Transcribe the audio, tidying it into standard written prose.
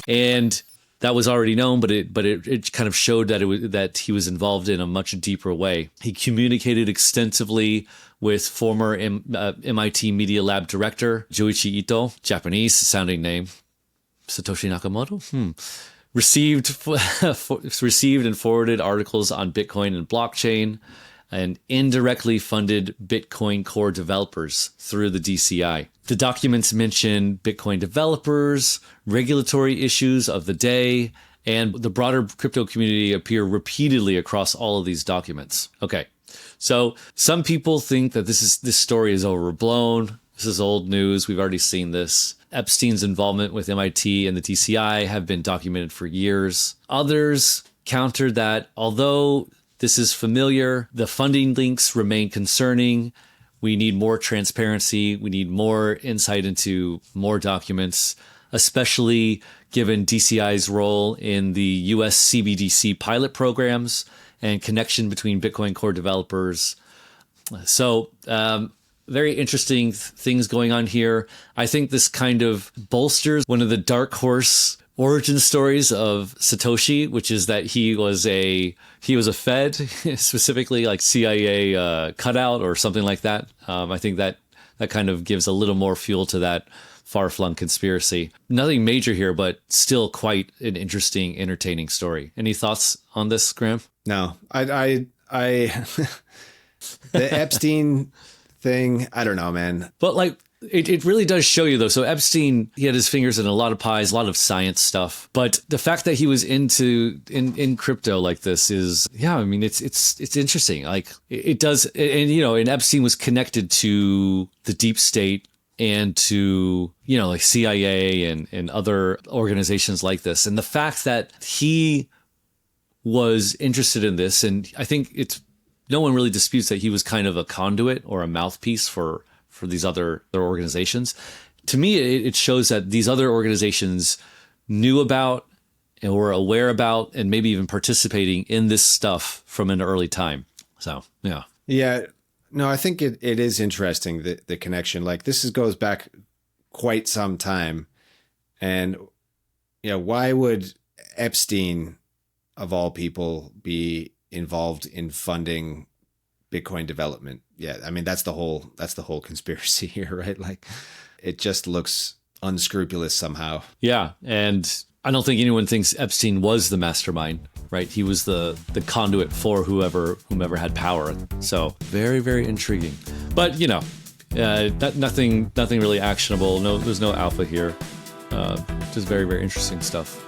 And that was already known, but it kind of showed that he was involved in a much deeper way. He communicated extensively with former MIT Media Lab director Joichi Ito, Japanese sounding name, Satoshi Nakamoto. Received and forwarded articles on Bitcoin and blockchain, and indirectly funded Bitcoin core developers through the DCI. The documents mention Bitcoin developers, regulatory issues of the day, and the broader crypto community appear repeatedly across all of these documents. Okay, so some people think that this story is overblown. This is old news. We've already seen this. Epstein's involvement with MIT and the DCI have been documented for years. Others countered that although this is familiar, the funding links remain concerning. We need more transparency. We need more insight into more documents, especially given DCI's role in the US CBDC pilot programs and connection between Bitcoin core developers. So, very interesting things going on here. I think this kind of bolsters one of the dark horse origin stories of Satoshi, which is that he was a Fed, specifically like CIA cutout or something like that. I think that kind of gives a little more fuel to that far-flung conspiracy. Nothing major here, but still quite an interesting, entertaining story. Any thoughts on this, Graham? No, I the Epstein thing, I don't know, man. But like, it really does show you, though. So Epstein, he had his fingers in a lot of pies, a lot of science stuff. But the fact that he was in crypto like this is, yeah, I mean, it's interesting. Like it does. And Epstein was connected to the deep state and to, like CIA and other organizations like this. And the fact that he was interested in this, and I think no one really disputes that he was kind of a conduit or a mouthpiece for these other organizations. To me, it shows that these other organizations knew about and were aware about and maybe even participating in this stuff from an early time. So, yeah. Yeah. No, I think it is interesting, the connection. Like this goes back quite some time. And, why would Epstein, of all people, be involved in funding Bitcoin development? Yeah, I mean that's the whole conspiracy here, right? Like it just looks unscrupulous somehow. Yeah, and I don't think anyone thinks Epstein was the mastermind, right? He was the conduit for whomever had power. So very, very intriguing. But nothing really actionable. No, there's no alpha here. Just very, very interesting stuff.